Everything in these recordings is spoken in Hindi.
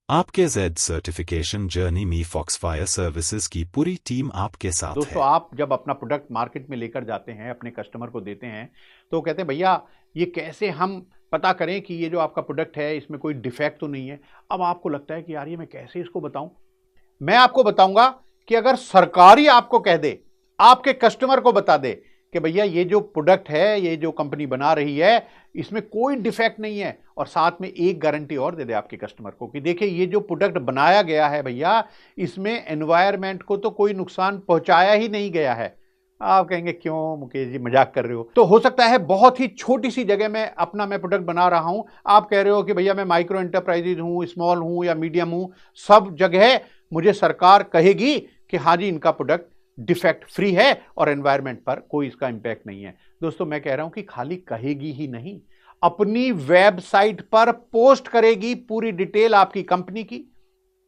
आपके जेड सर्टिफिकेशन जर्नी में फॉक्सफायर सर्विसेज की पूरी टीम आपके साथ दोस्तों, है। आप जब अपना प्रोडक्ट मार्केट में लेकर जाते हैं, अपने कस्टमर को देते हैं, तो वो कहते हैं भैया ये कैसे हम पता करें कि ये जो आपका प्रोडक्ट है इसमें कोई डिफेक्ट तो नहीं है। अब आपको लगता है कि यार ये मैं कैसे इसको बताऊं। मैं आपको बताऊंगा कि अगर सरकार ही आपको कह दे, आपके कस्टमर को बता दे कि भैया ये जो प्रोडक्ट है, ये जो कंपनी बना रही है, इसमें कोई डिफेक्ट नहीं है, और साथ में एक गारंटी और दे दे आपके कस्टमर को कि देखिए ये जो प्रोडक्ट बनाया गया है भैया, इसमें एनवायरमेंट को तो कोई नुकसान पहुंचाया ही नहीं गया है। आप कहेंगे क्यों मुकेश जी मजाक कर रहे हो। तो हो सकता है बहुत ही छोटी सी जगह में अपना मैं प्रोडक्ट बना रहा हूं, आप कह रहे हो कि भैया मैं माइक्रो एंटरप्राइजेज हूं, स्मॉल हूं या मीडियम हूं, सब जगह मुझे सरकार कहेगी कि हाँ जी इनका प्रोडक्ट डिफेक्ट फ्री है और एनवायरमेंट पर कोई इसका इंपैक्ट नहीं है। दोस्तों, मैं कह रहा हूं कि खाली कहेगी ही नहीं, अपनी वेबसाइट पर पोस्ट करेगी पूरी डिटेल आपकी कंपनी की,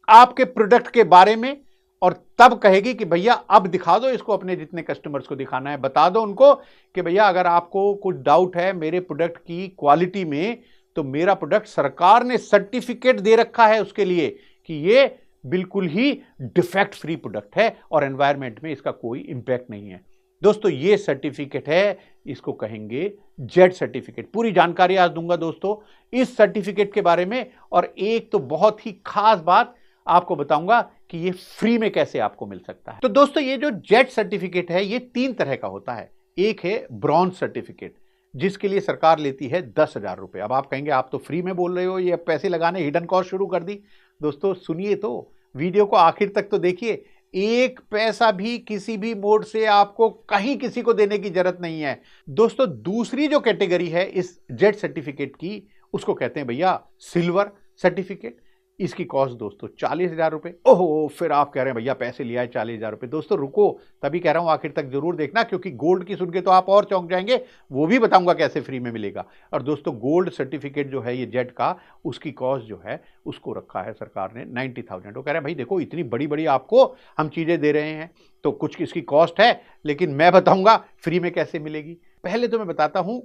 आपके प्रोडक्ट के बारे में, और तब कहेगी कि भैया अब दिखा दो इसको, अपने जितने कस्टमर्स को दिखाना है बता दो उनको कि भैया अगर आपको कुछ डाउट है मेरे प्रोडक्ट की क्वालिटी में, तो मेरा प्रोडक्ट सरकार ने सर्टिफिकेट दे रखा है उसके लिए कि ये बिल्कुल ही डिफेक्ट फ्री प्रोडक्ट है और एनवायरमेंट में इसका कोई इंपैक्ट नहीं है। दोस्तों, ये सर्टिफिकेट है, इसको कहेंगे जेड सर्टिफिकेट। पूरी जानकारी आज दूंगा दोस्तों इस सर्टिफिकेट के बारे में, और एक तो बहुत ही खास बात आपको बताऊंगा कि ये फ्री में कैसे आपको मिल सकता है। तो दोस्तों, ये जो जेड सर्टिफिकेट है ये 3 तरह का होता है। एक है ब्रॉन्ज सर्टिफिकेट, जिसके लिए सरकार लेती है 10,000 रुपए। अब आप कहेंगे आप तो फ्री में बोल रहे हो, ये पैसे लगाने हिडन कॉस्ट शुरू कर दी। दोस्तों सुनिए, तो वीडियो को आखिर तक तो देखिए। एक पैसा भी किसी भी मोड से आपको कहीं किसी को देने की जरूरत नहीं है। दोस्तों, दूसरी जो कैटेगरी है इस जेड सर्टिफिकेट की, उसको कहते हैं भैया सिल्वर सर्टिफिकेट। इसकी कॉस्ट दोस्तों 40,000 रुपए। ओहो, फिर आप कह रहे हैं भैया पैसे लिया है 40,000 रुपए। दोस्तों रुको, तभी कह रहा हूं आखिर तक जरूर देखना, क्योंकि गोल्ड की सुन के तो आप और चौंक जाएंगे, वो भी बताऊंगा कैसे फ्री में मिलेगा। और दोस्तों, गोल्ड सर्टिफिकेट जो है ये जेड का, उसकी कॉस्ट जो है उसको रखा है सरकार ने 90,000। वो कह रहे हैं भाई देखो इतनी बड़ी बड़ी आपको हम चीजें दे रहे हैं तो कुछ इसकी कॉस्ट है, लेकिन मैं बताऊंगा फ्री में कैसे मिलेगी। पहले तो मैं बताता हूं,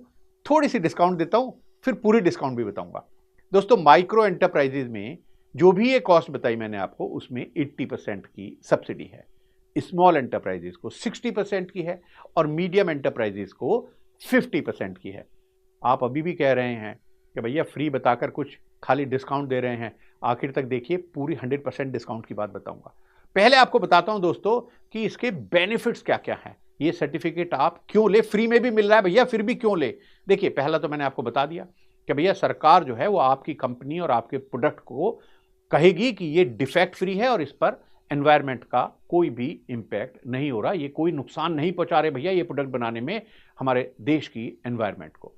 थोड़ी सी डिस्काउंट देता हूं, फिर पूरी डिस्काउंट भी बताऊंगा। दोस्तों, माइक्रो एंटरप्राइजेज में जो भी ये कॉस्ट बताई मैंने आपको, उसमें 80% की सब्सिडी है। स्मॉल एंटरप्राइजेस को 60% की है और मीडियम एंटरप्राइजेस को 50% की है। आप अभी भी कह रहे हैं कि भैया फ्री बताकर कुछ खाली डिस्काउंट दे रहे हैं। आखिर तक देखिए, पूरी 100% डिस्काउंट की बात बताऊंगा। पहले आपको बताता हूं दोस्तों कि इसके बेनिफिट्स क्या क्या हैं। ये सर्टिफिकेट आप क्यों ले, फ्री में भी मिल रहा है भैया, फिर भी क्यों ले। देखिए, पहला तो मैंने आपको बता दिया कि भैया सरकार जो है वो आपकी कंपनी और आपके प्रोडक्ट को कहेगी कि ये डिफेक्ट फ्री है और इस पर एनवायरमेंट का कोई भी इंपैक्ट नहीं हो रहा, ये कोई नुकसान नहीं पहुंचा रहे भैया ये प्रोडक्ट बनाने में हमारे देश की एनवायरमेंट को।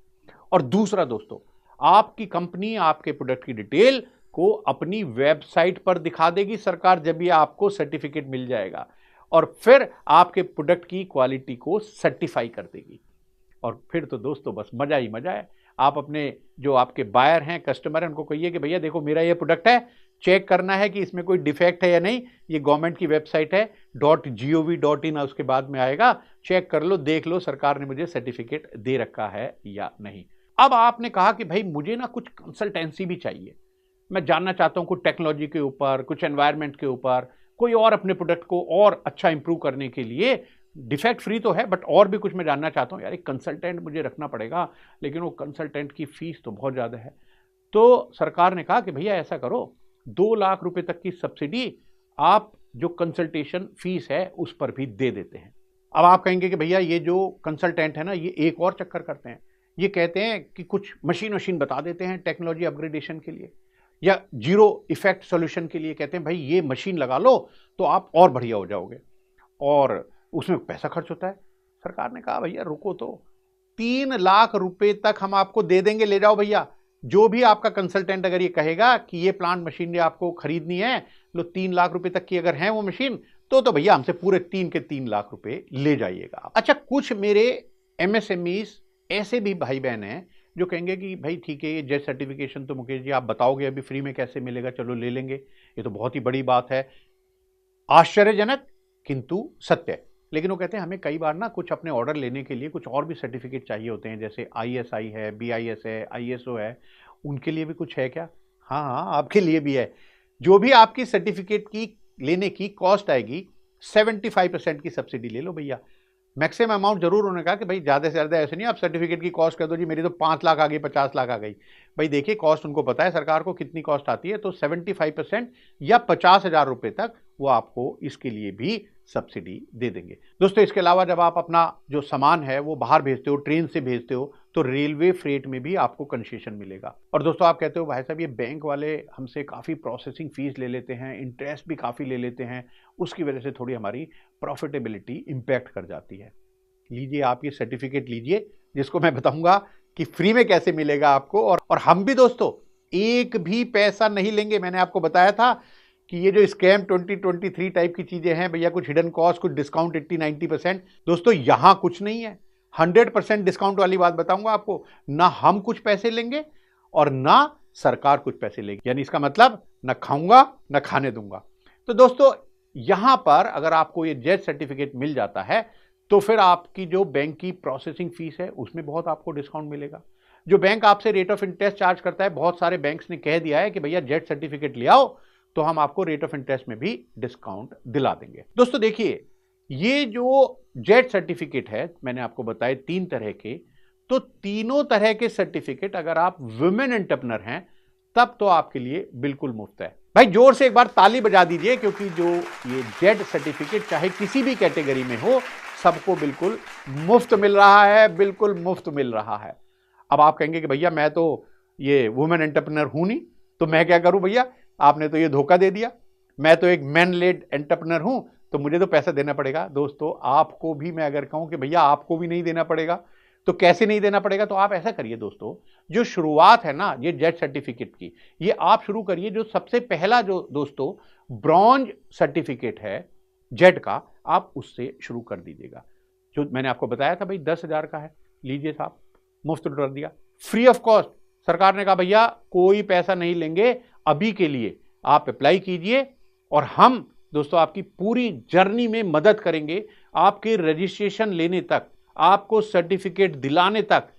और दूसरा दोस्तों, आपकी कंपनी आपके प्रोडक्ट की डिटेल को अपनी वेबसाइट पर दिखा देगी सरकार, जब ये आपको सर्टिफिकेट मिल जाएगा, और फिर आपके प्रोडक्ट की क्वालिटी को सर्टिफाई कर देगी। और फिर तो दोस्तों बस मजा ही मजा है। आप अपने जो आपके बायर हैं, कस्टमर हैं, उनको कहिए कि भैया देखो मेरा ये प्रोडक्ट है, चेक करना है कि इसमें कोई डिफेक्ट है या नहीं। ये गवर्नमेंट की वेबसाइट है .gov.in, उसके बाद में आएगा, चेक कर लो, देख लो सरकार ने मुझे सर्टिफिकेट दे रखा है या नहीं। अब आपने कहा कि भाई मुझे ना कुछ कंसल्टेंसी भी चाहिए, मैं जानना चाहता हूं कुछ टेक्नोलॉजी के ऊपर, कुछ एनवायरमेंट के ऊपर, कोई और अपने प्रोडक्ट को और अच्छा इंप्रूव करने के लिए। डिफेक्ट फ्री तो है बट और भी कुछ मैं जानना चाहता हूं यार, एक कंसल्टेंट मुझे रखना पड़ेगा, लेकिन वो कंसल्टेंट की फीस तो बहुत ज़्यादा है। तो सरकार ने कहा कि भैया ऐसा करो, 2 लाख रुपए तक की सब्सिडी आप जो कंसल्टेशन फीस है उस पर भी दे देते हैं। अब आप कहेंगे कि भैया ये जो कंसल्टेंट है ना, ये एक और चक्कर करते हैं, ये कहते हैं कि कुछ मशीन बता देते हैं टेक्नोलॉजी अपग्रेडेशन के लिए, या जीरो इफेक्ट सॉल्यूशन के लिए कहते हैं भाई ये मशीन लगा लो तो आप और बढ़िया हो जाओगे, और उसमें पैसा खर्च होता है। सरकार ने कहा भैया रुको, तो 3 लाख रुपए तक हम आपको दे देंगे, ले जाओ भैया। जो भी आपका कंसल्टेंट अगर ये कहेगा कि ये प्लांट मशीनरी आपको खरीदनी है, लो 3 लाख रुपए तक की अगर है वो मशीन, तो भैया हमसे पूरे 3 लाख रुपए ले जाइएगा। अच्छा, कुछ मेरे एमएसएमईज ऐसे भी भाई बहन हैं जो कहेंगे कि भाई ठीक है, ये जेड सर्टिफिकेशन तो मुकेश जी आप बताओगे अभी फ्री में कैसे मिलेगा, चलो ले लेंगे, ये तो बहुत ही बड़ी बात है, आश्चर्यजनक किंतु सत्य। लेकिन वो कहते हैं हमें कई बार ना कुछ अपने ऑर्डर लेने के लिए कुछ और भी सर्टिफिकेट चाहिए होते हैं, जैसे आईएसआई है, बीआईएस है, आईएसओ है, उनके लिए भी कुछ है क्या? हाँ हाँ, आपके लिए भी है। जो भी आपकी सर्टिफिकेट की लेने की कॉस्ट आएगी 75% की सब्सिडी ले लो भैया। मैक्सिमम अमाउंट जरूर उन्होंने कहा कि भाई ज़्यादा से ज़्यादा ऐसे नहीं आप सर्टिफिकेट की कॉस्ट कर दो जी मेरी तो 5 लाख आ गई 50 लाख आ गई। भाई देखिए कॉस्ट उनको पता है सरकार को कितनी कॉस्ट आती है, तो 75% या 50,000 रुपये तक वो आपको इसके लिए भी सब्सिडी दे देंगे। दोस्तों इसके अलावा जब आप अपना जो सामान है वो बाहर भेजते हो, ट्रेन से भेजते हो, तो रेलवे फ्रेट में भी आपको कंसेशन मिलेगा। और दोस्तों आप कहते हो भाई साहब ये बैंक वाले हमसे काफ़ी प्रोसेसिंग फीस ले लेते हैं, इंटरेस्ट भी काफ़ी ले लेते हैं, उसकी वजह से थोड़ी हमारी प्रॉफिटेबिलिटी इम्पैक्ट कर जाती है। लीजिए आप ये सर्टिफिकेट लीजिए जिसको मैं बताऊंगा कि फ्री में कैसे मिलेगा आपको। और हम भी दोस्तों एक भी पैसा नहीं लेंगे। मैंने आपको बताया था कि ये जो स्कैम 2023 टाइप की चीजें हैं भैया, कुछ हिडन कॉस्ट, कुछ डिस्काउंट 80-90%, दोस्तों यहां कुछ नहीं है। 100% डिस्काउंट वाली बात बताऊंगा आपको। ना हम कुछ पैसे लेंगे और ना सरकार कुछ पैसे लेगी, यानी इसका मतलब ना खाऊंगा ना खाने दूंगा। तो दोस्तों यहां पर अगर आपको ये जेट सर्टिफिकेट मिल जाता है तो फिर आपकी जो बैंक की प्रोसेसिंग फीस है उसमें बहुत आपको डिस्काउंट मिलेगा। जो बैंक आपसे रेट ऑफ इंटरेस्ट चार्ज करता है, बहुत सारे बैंक्स ने कह दिया है कि भैया जेट सर्टिफिकेट ले आओ तो हम आपको रेट ऑफ इंटरेस्ट में भी डिस्काउंट दिला देंगे। दोस्तों देखिए ये जो जेट सर्टिफिकेट है मैंने आपको बताए 3 तरह के, तो तीनों तरह के सर्टिफिकेट अगर आप वुमेन एंटरप्रेन्योर हैं तब तो आपके लिए बिल्कुल मुफ्त है। भाई जोर से एक बार ताली बजा दीजिए, क्योंकि जो ये जेट सर्टिफिकेट चाहे किसी भी कैटेगरी में हो सबको बिल्कुल मुफ्त मिल रहा है, बिल्कुल मुफ्त मिल रहा है। अब आप कहेंगे कि भैया मैं तो ये वुमेन एंटरप्रेन्योर हूं नहीं, तो मैं क्या करूं भैया, आपने तो ये धोखा दे दिया, मैं तो एक मैन लेड एंटरप्रेन्योर हूं तो मुझे तो पैसा देना पड़ेगा। दोस्तों आपको भी मैं अगर कहूं कि भैया आपको भी नहीं देना पड़ेगा तो कैसे नहीं देना पड़ेगा, तो आप ऐसा करिए दोस्तों, जो शुरुआत है ना ये जेट सर्टिफिकेट की, ये आप शुरू करिए। जो सबसे पहला जो दोस्तों ब्रॉन्ज सर्टिफिकेट है जेट का, आप उससे शुरू कर दीजिएगा। जो मैंने आपको बताया था भाई 10,000 का है, लीजिए साहब मुफ्त कर दिया, फ्री ऑफ कॉस्ट। सरकार ने कहा भैया कोई पैसा नहीं लेंगे, अभी के लिए आप अप्लाई कीजिए और हम दोस्तों आपकी पूरी जर्नी में मदद करेंगे, आपके रजिस्ट्रेशन लेने तक, आपको सर्टिफिकेट दिलाने तक